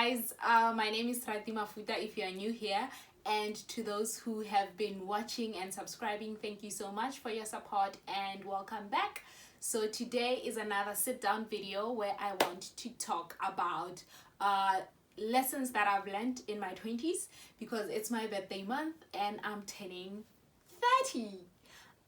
guys, my name is Rati Mafuta if you are new here, and to those who have been watching and subscribing, thank you so much for your support and welcome back. So today is another sit down video where I want to talk about lessons that I've learned in my 20s, because it's my birthday month and I'm turning 30.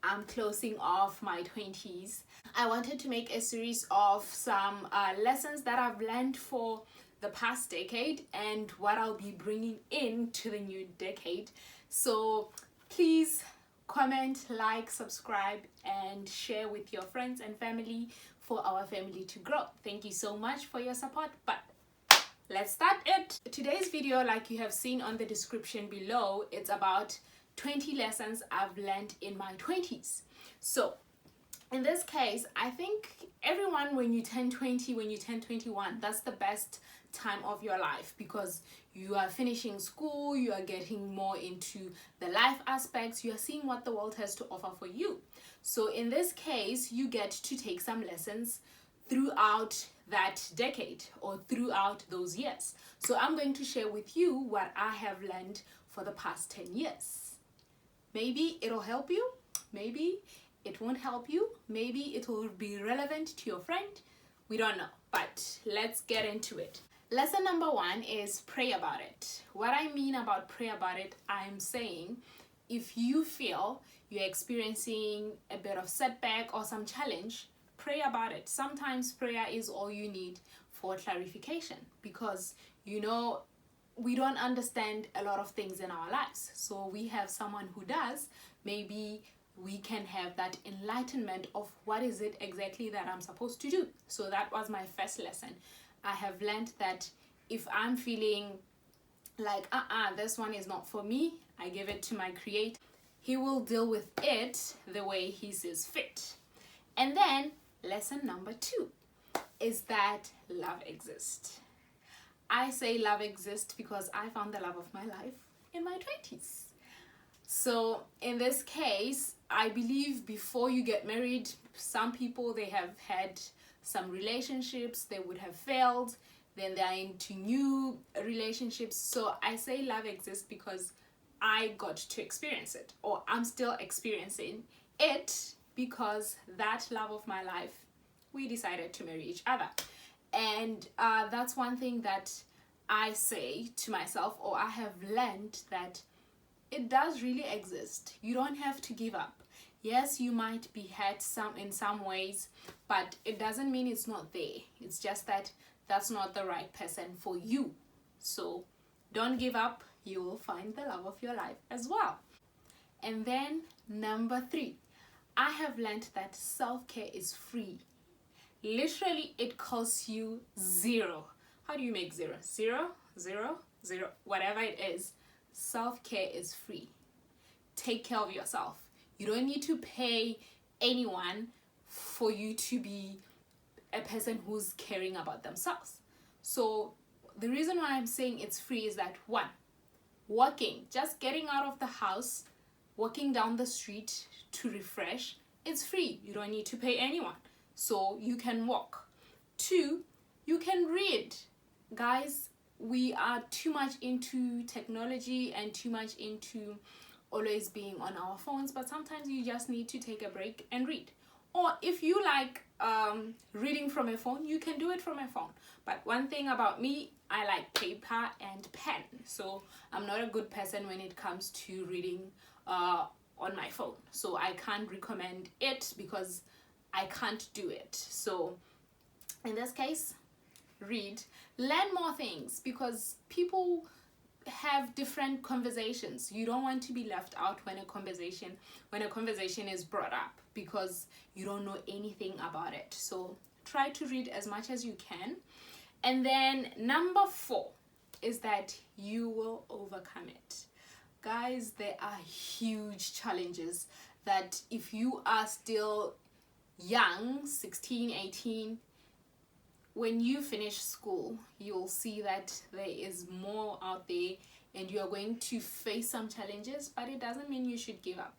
I'm closing off my 20s. I wanted to make a series of some lessons that I've learned for the past decade and what I'll be bringing into the new decade. So please comment, like, subscribe, and share with your friends and family for our family to grow. Thank you so much for your support, but let's start it. Today's video, like you have seen on the description below, it's about 20 lessons I've learned in my 20s. So in this case, I think everyone, when you turn 20, when you turn 21, that's the best time of your life, because you are finishing school, you are getting more into the life aspects, you are seeing what the world has to offer for you. So in this case, you get to take some lessons throughout that decade or throughout those years. So I'm going to share with you what I have learned for the past 10 years. Maybe it'll help you, maybe it won't help you, maybe it will be relevant to your friend, we don't know, but let's get into it. Lesson number 1 is pray about it. What I mean about pray about it, I'm saying if you feel you're experiencing a bit of setback or some challenge, pray about it. Sometimes prayer is all you need for clarification, because you know we don't understand a lot of things in our lives. So we have someone who does. Maybe we can have that enlightenment of what is it exactly that I'm supposed to do. So that was my first lesson. I have learned that if I'm feeling like this one is not for me, I give it to my creator. He will deal with it the way he sees fit. And then lesson number 2 is that love exists. I say love exists because I found the love of my life in my 20s. So in this case, I believe before you get married, some people, they have had some relationships, they would have failed, then they're into new relationships. So I say love exists because I got to experience it, or I'm still experiencing it, because that love of my life, we decided to marry each other. And that's one thing that I say to myself, or I have learned, that it does really exist. You don't have to give up. Yes, you might be hurt in some ways, but it doesn't mean it's not there. It's just that that's not the right person for you. So don't give up. You will find the love of your life as well. And then number 3, I have learned that self-care is free. Literally, it costs you 0. How do you make 0? 0, 0, 0, whatever it is. Self-care is free. Take care of yourself. You don't need to pay anyone for you to be a person who's caring about themselves. So the reason why I'm saying it's free is that 1, walking, just getting out of the house, walking down the street to refresh, it's free. You don't need to pay anyone. So you can walk. 2, you can read. Guys, we are too much into technology and too much into always being on our phones, but sometimes you just need to take a break and read. Or if you like reading from a phone, you can do it from a phone. But one thing about me, I like paper and pen. So I'm not a good person when it comes to reading on my phone. So I can't recommend it because I can't do it. So in this case, read, learn more things, because people have different conversations. You don't want to be left out when a conversation is brought up, because you don't know anything about it. So try to read as much as you can. And then number 4 is that you will overcome it. Guys, there are huge challenges that if you are still young, 16, 18, when you finish school, you'll see that there is more out there and you're going to face some challenges, but it doesn't mean you should give up.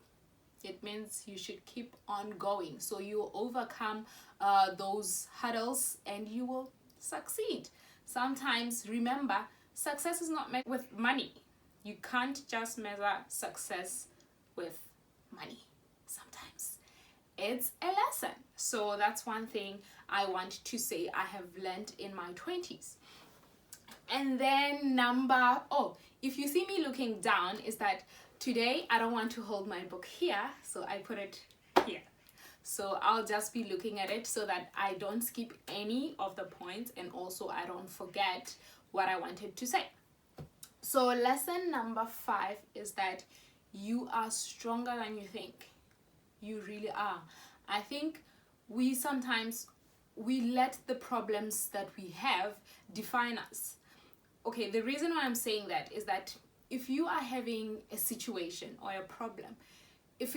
It means you should keep on going. So you will overcome those hurdles and you will succeed. Sometimes, remember, success is not met with money. You can't just measure success with money. Sometimes it's a lesson. So that's one thing I want to say I have learned in my 20s. And then if you see me looking down, is that today I don't want to hold my book here, so I put it here. So I'll just be looking at it so that I don't skip any of the points, and also I don't forget what I wanted to say. So lesson number 5 is that you are stronger than you think. You really are. I think we let the problems that we have define us. Okay, the reason why I'm saying that is that if you are having a situation or a problem, if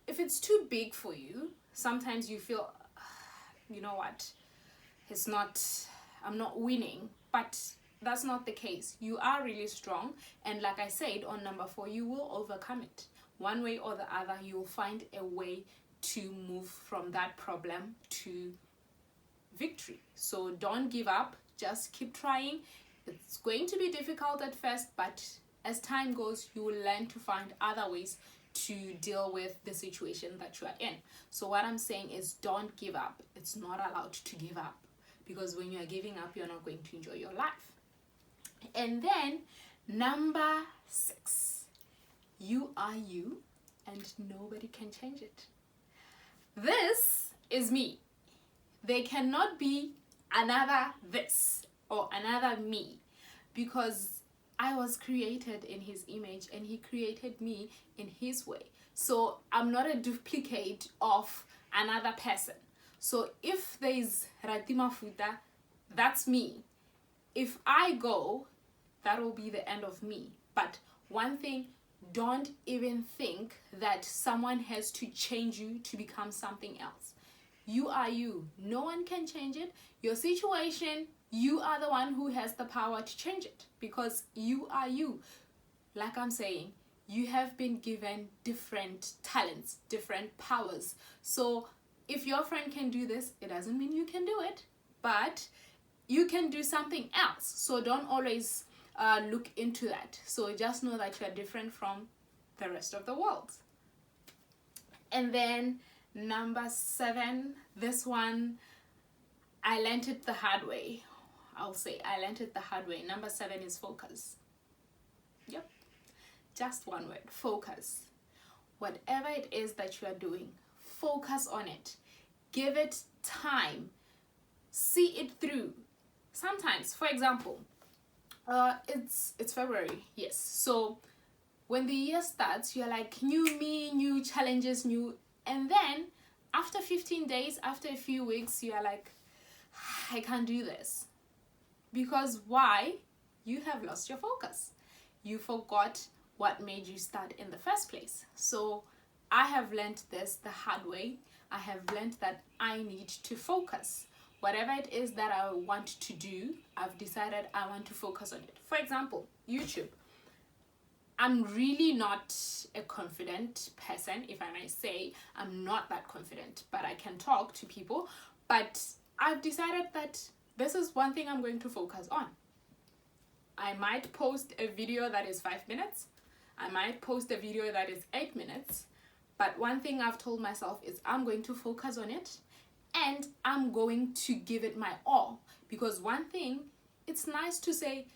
it's too big for you, sometimes you feel, you know what, I'm not winning. But that's not the case. You are really strong, and like I said on number 4, you will overcome it. One way or the other, you will find a way to move from that problem to victory. So don't give up, just keep trying. It's going to be difficult at first, but as time goes, you will learn to find other ways to deal with the situation that you are in. So what I'm saying is, don't give up. It's not allowed to give up, because when you are giving up, you're not going to enjoy your life. And then number 6, you are you and nobody can change it. This is me. There cannot be another this or another me, because I was created in his image and he created me in his way. So I'm not a duplicate of another person. So if there's Ratima Futa, that's me. If I go, that will be the end of me. But one thing, don't even think that someone has to change you to become something else. You are you. No one can change it. Your situation, you are the one who has the power to change it, because you are you. Like I'm saying, you have been given different talents, different powers. So if your friend can do this, it doesn't mean you can do it, but you can do something else. So don't always look into that. So just know that you are different from the rest of the world. And then number 7, this one, I learned it the hard way. I'll say I learned it the hard way. Number 7 is focus. Yep. Just one word, focus. Whatever it is that you are doing, focus on it. Give it time. See it through. Sometimes, for example, it's February, yes. So when the year starts, you're like, new me, new challenges, and then after 15 days, after a few weeks, you're like, I can't do this. Because why? You have lost your focus. You forgot what made you start in the first place. So I have learned this the hard way. I have learned that I need to focus. Whatever it is that I want to do, I've decided I want to focus on it. For example, YouTube. I'm really not a confident person, if I may say. I'm not that confident, but I can talk to people. But I've decided that this is one thing I'm going to focus on. I might post a video that is 5 minutes. I might post a video that is 8 minutes. But one thing I've told myself is I'm going to focus on it, and I'm going to give it my all. Because one thing, it's nice to say,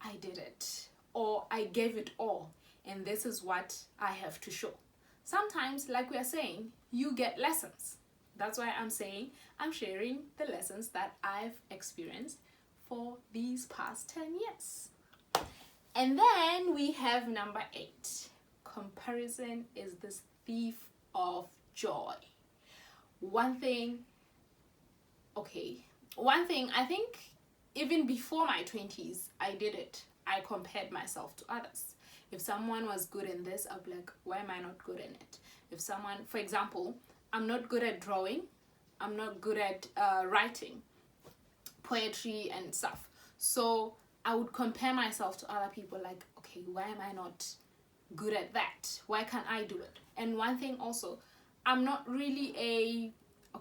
I did it, or I gave it all, and this is what I have to show. Sometimes, like we are saying, you get lessons. That's why I'm saying I'm sharing the lessons that I've experienced for these past 10 years. And then we have number 8. Comparison is this thief of joy. One thing, I think even before my 20s, I did it. I compared myself to others. If someone was good in this, I'd be like, why am I not good in it? If someone, for example, I'm not good at drawing, I'm not good at writing, poetry and stuff. So I would compare myself to other people, like, okay, why am I not good at that? Why can't I do it? And one thing also, I'm not really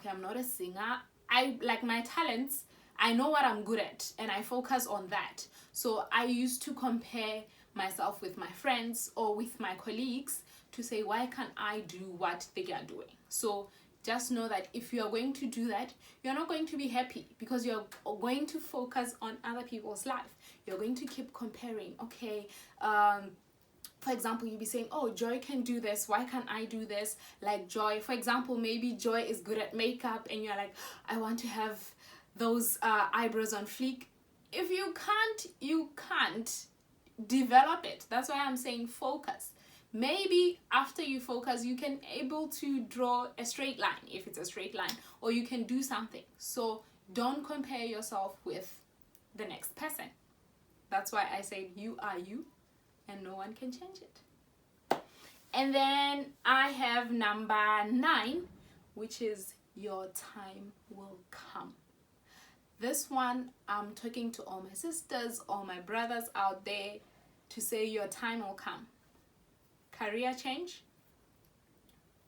I'm not a singer. I like my talents. I know what I'm good at and I focus on that. So I used to compare myself with my friends or with my colleagues to say, why can't I do what they are doing? So just know that if you are going to do that, you're not going to be happy because you're going to focus on other people's life. You're going to keep comparing. Okay, for example, you'll be saying, oh, Joy can do this, why can't I do this? Like Joy, for example, maybe Joy is good at makeup and you're like, I want to have those eyebrows on fleek. If you can't develop it. That's why I'm saying focus. Maybe after you focus, you can able to draw a straight line, if it's a straight line, or you can do something. So don't compare yourself with the next person. That's why I said you are you and no one can change it. And then I have number 9, which is your time will come. This one, I'm talking to all my sisters, all my brothers out there to say your time will come. Career change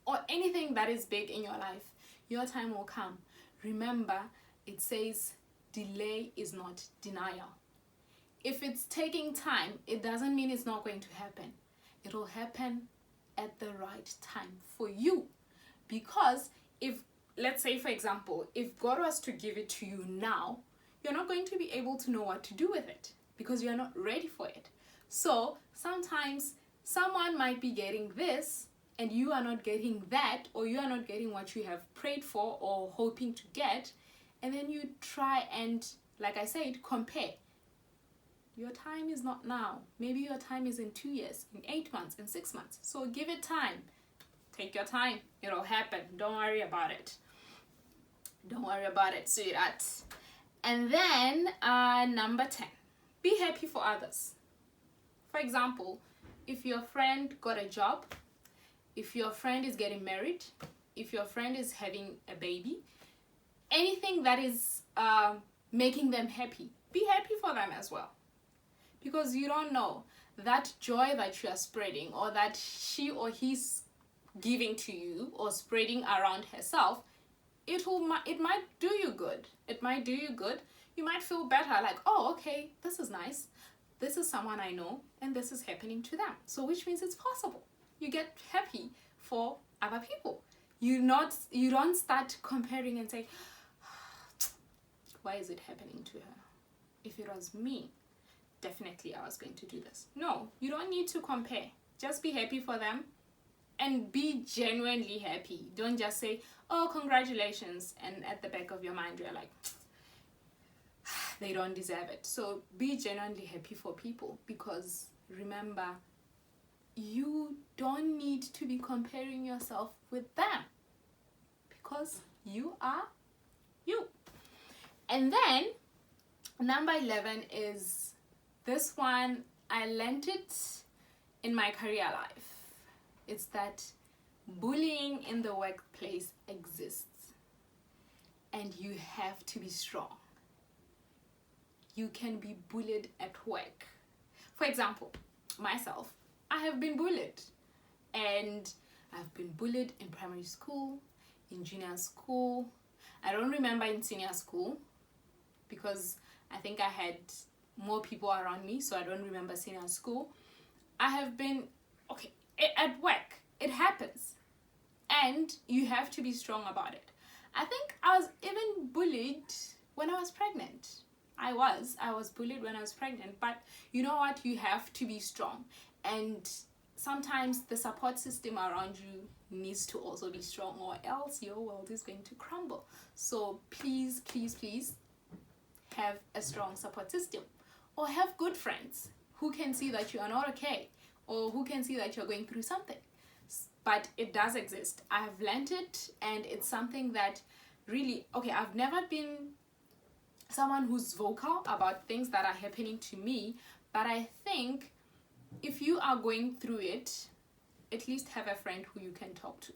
or anything that is big in your life, your time will come. Remember, it says delay is not denial. If it's taking time, it doesn't mean it's not going to happen. It will happen at the right time for you. Because if, let's say for example, if God was to give it to you now, you're not going to be able to know what to do with it because you're not ready for it. So sometimes someone might be getting this and you are not getting that, or you are not getting what you have prayed for or hoping to get, and then you try and, like I said, compare. Your time is not now. Maybe your time is in 2 years, in 8 months, in 6 months. So give it time. Take your time. It'll happen. Don't worry about it. Don't worry about it, sweetheart. And then number 10, be happy for others. For example, if your friend got a job, if your friend is getting married, if your friend is having a baby, anything that is making them happy, be happy for them as well. Because you don't know, that joy that you are spreading, or that she or he's giving to you or spreading around herself, it might do you good. It might do you good. You might feel better, like, oh, okay, this is nice. This is someone I know and this is happening to them. So which means it's possible. You get happy for other people. You don't start comparing and say, why is it happening to her? If it was me, definitely I was going to do this. No, you don't need to compare. Just be happy for them and be genuinely happy. Don't just say, oh, congratulations, and at the back of your mind you're like, they don't deserve it. So be genuinely happy for people, because remember, you don't need to be comparing yourself with them, because you are you. And then number 11 is this one. I learned it in my career life. It's that bullying in the workplace exists and you have to be strong. You can be bullied at work. For example, myself, I have been bullied, and I've been bullied in primary school, in junior school. I don't remember in senior school because I think I had more people around me, so I don't remember senior school. I have been, okay, at work, it happens, and you have to be strong about it. I think I was even bullied when I was pregnant. I was bullied when I was pregnant, but you know what? You have to be strong, and sometimes the support system around you needs to also be strong, or else your world is going to crumble. So please, please, please have a strong support system, or have good friends who can see that you are not okay, or who can see that you're going through something. But it does exist. I have learned it, and it's something that really, okay, I've never been someone who's vocal about things that are happening to me, but I think if you are going through it, at least have a friend who you can talk to,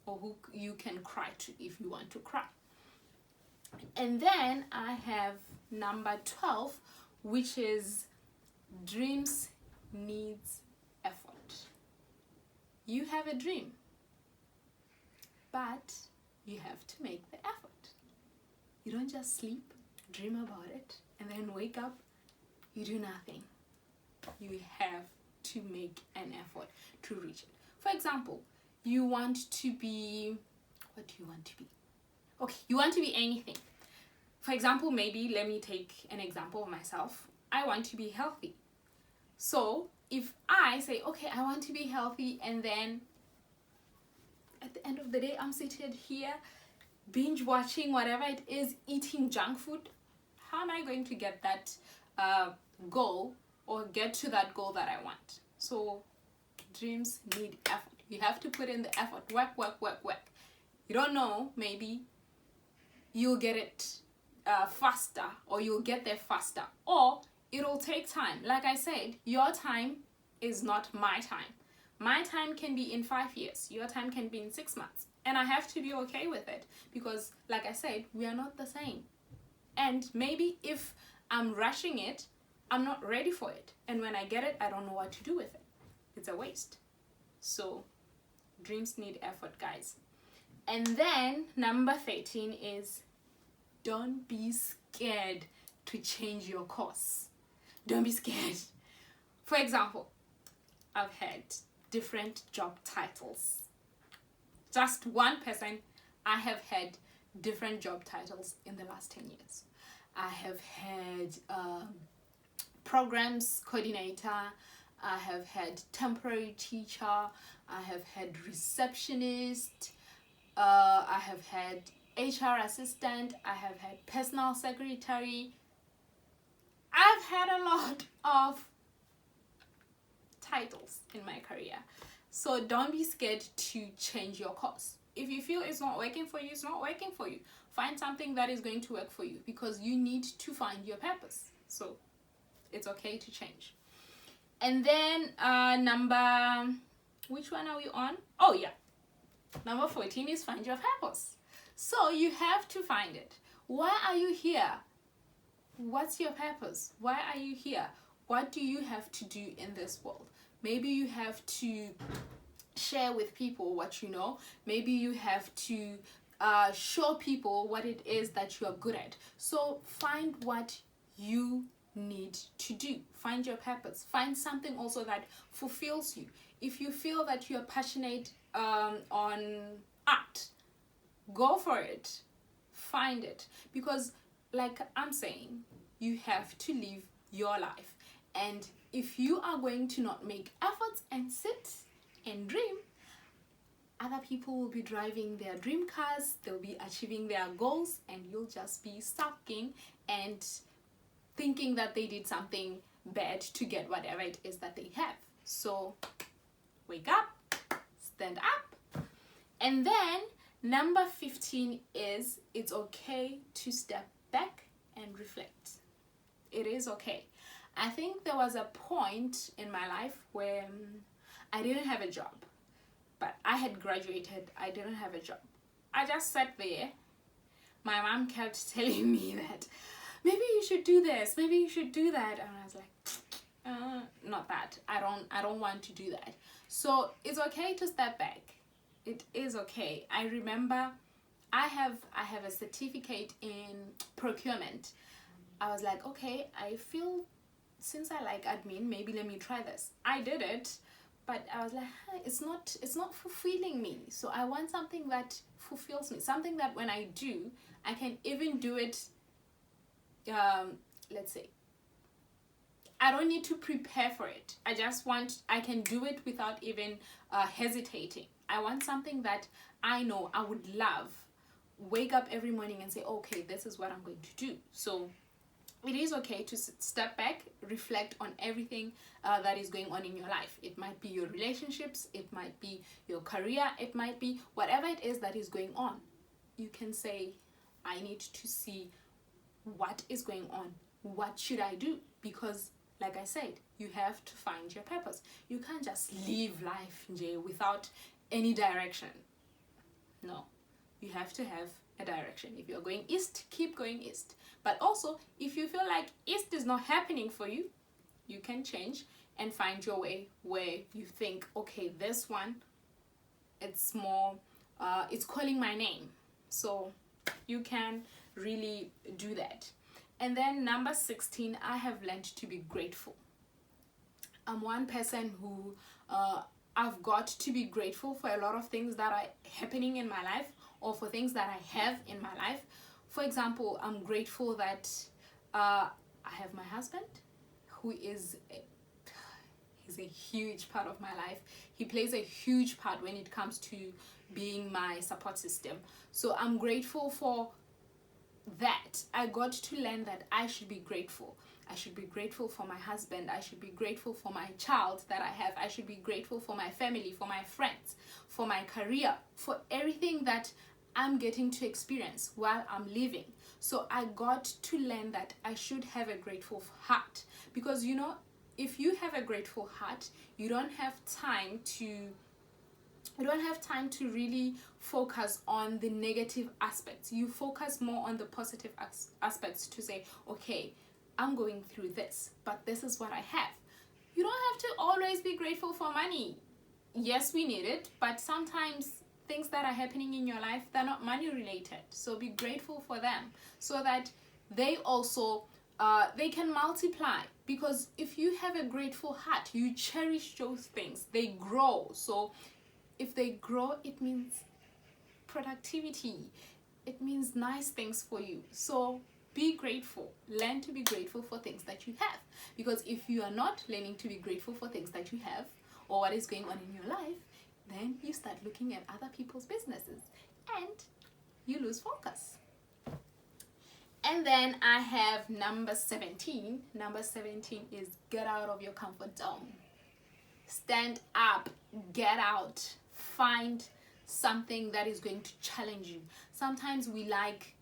or who you can cry to if you want to cry. And then I have number 12, which is dreams needs effort. You have a dream, but you have to make the effort. You don't just sleep, dream about it, and then wake up, you do nothing. You have to make an effort to reach it. For example, you want to be, what do you want to be? Okay, you want to be anything. For example, maybe let me take an example of myself. I want to be healthy. So if I say, okay, I want to be healthy, and then at the end of the day, I'm seated here, binge watching whatever it is, eating junk food, how am I going to get that goal or get to that goal that I want? So dreams need effort. You have to put in the effort. Work. You don't know, maybe you'll get it faster, or you'll get there faster, or it'll take time. Like I said, your time is not my time. My time can be in 5 years. Your time can be in 6 months. And I have to be okay with it, because like I said, we are not the same. And maybe if I'm rushing it, I'm not ready for it. And when I get it, I don't know what to do with it. It's a waste. So dreams need effort, guys. And then number 13 is, don't be scared to change your course. Don't be scared. For example, I've had different job titles. Just 1%, I have had different job titles in the last 10 years. I have had programs coordinator, I have had temporary teacher, I have had receptionist, I have had HR assistant, I have had personal secretary. I've had a lot of titles in my career. So don't be scared to change your course. If you feel it's not working for you, it's not working for you. Find something that is going to work for you, because you need to find your purpose. So it's okay to change. And then which one are we on? Oh yeah. Number 14 is find your purpose. So you have to find it. Why are you here? What's your purpose? Why are you here? What do you have to do in this world? Maybe you have to share with people what you know. Maybe you have to show people what it is that you are good at. So find what you need to do. Find your purpose. Find something also that fulfills you. If you feel that you are passionate on art, go for it. Find it. Because like I'm saying, you have to live your life. And if you are going to not make efforts and sit and dream, other people will be driving their dream cars, they'll be achieving their goals, and you'll just be sulking and thinking that they did something bad to get whatever it is that they have. So wake up, stand up. And then number 15 is, it's okay to step back and reflect. It is okay. I think there was a point in my life where I didn't have a job, but I had graduated. I didn't have a job. I just sat there. My mom kept telling me that maybe you should do this, maybe you should do that, and I was like, not that. I don't want to do that. So it's okay to step back. It is okay. I remember I have a certificate in procurement. I was like, okay, I feel, since I like admin, maybe let me try this. I did it, but I was like, it's not fulfilling me. So I want something that fulfills me, something that when I do, I can even do it. Let's say I don't need to prepare for it. I can do it without even hesitating. I want something that I know I would love. Wake up every morning and say, okay, this is what I'm going to do. So it is okay to step back, reflect on everything that is going on in your life. It might be your relationships, it might be your career, it might be whatever it is that is going on. You can say, I need to see what is going on. What should I do? Because like I said, you have to find your purpose. You can't just live life without any direction. No, you have to have a direction. If you're going east, keep going east. But also, if you feel like east is not happening for you, you can change and find your way where you think, okay, this one, it's more, it's calling my name. So you can really do that. And then number 16, I have learned to be grateful. I'm one person who I've got to be grateful for a lot of things that are happening in my life, or for things that I have in my life. For example, I'm grateful that I have my husband, who is he's a huge part of my life. He plays a huge part when it comes to being my support system. So I'm grateful for that. I got to learn that I should be grateful. I should be grateful for my husband. I should be grateful for my child that I have. I should be grateful for my family, for my friends, for my career, for everything that I'm getting to experience while I'm living. So I got to learn that I should have a grateful heart, because you know, if you have a grateful heart, you don't have time to really focus on the negative aspects. You focus more on the positive aspects, to say, okay, I'm going through this, but this is what I have. You don't have to always be grateful for money. Yes, we need it, but sometimes things that are happening in your life, they're not money related. So be grateful for them, so that they also they can multiply. Because if you have a grateful heart, you cherish those things, they grow. So if they grow, it means productivity, it means nice things for you. So be grateful. Learn to be grateful for things that you have, because if you are not learning to be grateful for things that you have, or what is going on in your life, then you start looking at other people's businesses and you lose focus. And then I have number 17. Number 17 is get out of your comfort zone. Stand up, get out, find something that is going to challenge you. Sometimes we like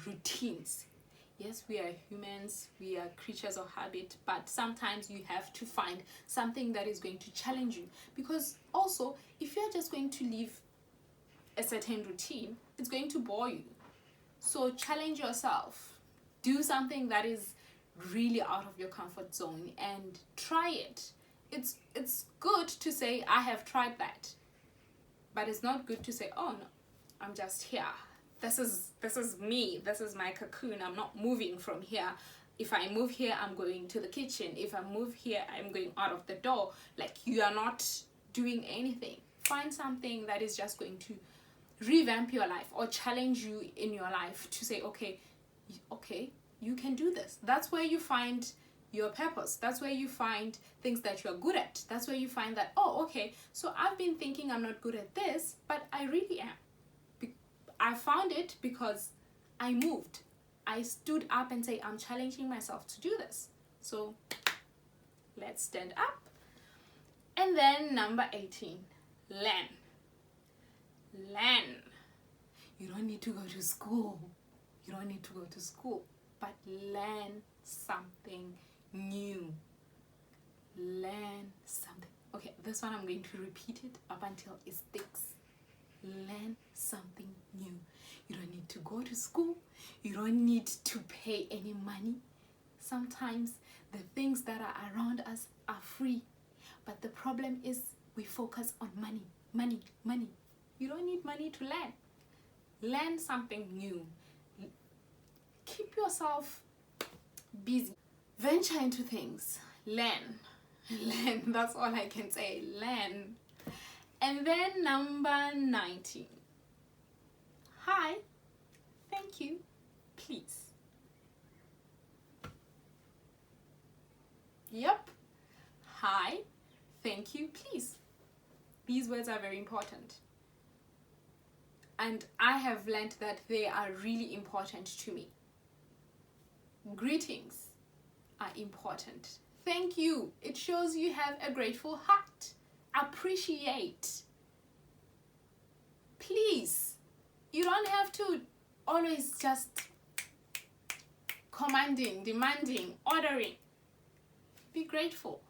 routines. Yes, we are humans, we are creatures of habit, but sometimes you have to find something that is going to challenge you. Because also, if you're just going to live a certain routine, it's going to bore you. So challenge yourself. Do something that is really out of your comfort zone and try it. It's good to say, I have tried that. But it's not good to say, oh no, I'm just here. This is me. This is my cocoon. I'm not moving from here. If I move here, I'm going to the kitchen. If I move here, I'm going out of the door. Like, you are not doing anything. Find something that is just going to revamp your life or challenge you in your life, to say, okay, you can do this. That's where you find your purpose. That's where you find things that you're good at. That's where you find that, oh, okay, so I've been thinking I'm not good at this, but I really am. I found it because I moved. I stood up and say, I'm challenging myself to do this. So let's stand up. And then number 18, learn. Learn. You don't need to go to school. You don't need to go to school, but learn something new. Learn something. Okay, this one I'm going to repeat it up until it sticks. Learn something new. You don't need to go to school. You don't need to pay any money. Sometimes the things that are around us are free, but the problem is we focus on money. You don't need money to learn. Learn something new. Keep yourself busy. Venture into things. Learn. That's all I can say. Learn. And then number 19. Hi, thank you, please. Yep. Hi, thank you, please. These words are very important. And I have learned that they are really important to me. Greetings are important. Thank you. It shows you have a grateful heart. Appreciate. Please. You don't have to always just commanding, demanding, ordering. Be grateful.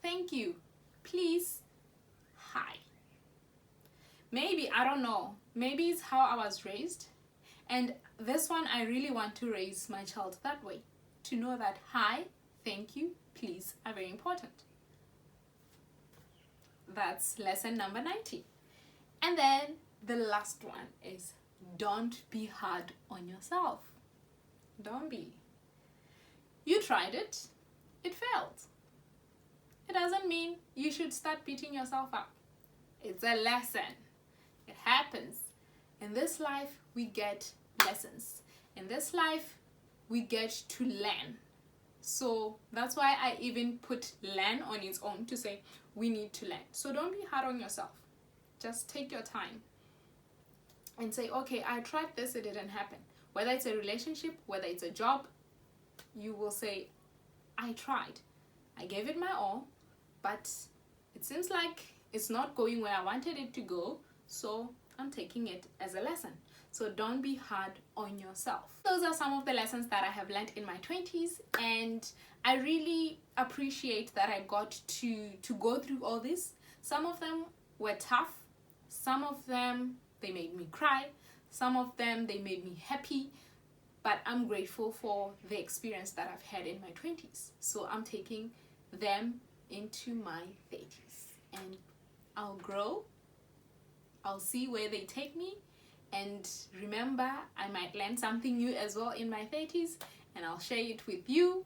Thank you. Please. Hi. Maybe, I don't know, maybe it's how I was raised. And this one, I really want to raise my child that way. To know that hi, thank you, please are very important. That's lesson number 19. And then the last one is, don't be hard on yourself. Don't be. You tried it. It failed. It doesn't mean you should start beating yourself up. It's a lesson. It happens. In this life, we get lessons. In this life, we get to learn. So that's why I even put learn on its own to say we need to learn. So don't be hard on yourself. Just take your time and say, okay, I tried this, it didn't happen. Whether it's a relationship, whether it's a job, you will say, I tried. I gave it my all, but it seems like it's not going where I wanted it to go, so I'm taking it as a lesson. So don't be hard on yourself. Those are some of the lessons that I have learned in my 20s, and I really appreciate that I got to go through all this. Some of them were tough. Some of them, they made me cry. Some of them, they made me happy. But I'm grateful for the experience that I've had in my 20s. So I'm taking them into my 30s. And I'll grow. I'll see where they take me. And remember, I might learn something new as well in my 30s. And I'll share it with you.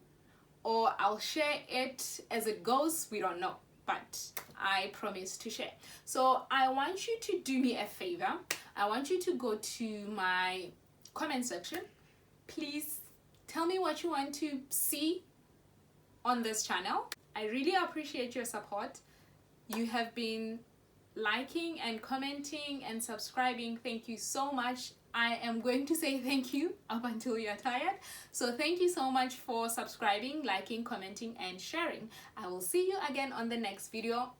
Or I'll share it as it goes. We don't know. But I promise to share. So I want you to do me a favor. I want you to go to my comment section. Please tell me what you want to see on this channel. I really appreciate your support. You have been liking and commenting and subscribing. Thank you so much. I am going to say thank you up until you're tired. So thank you so much for subscribing, liking, commenting, and sharing. I will see you again on the next video.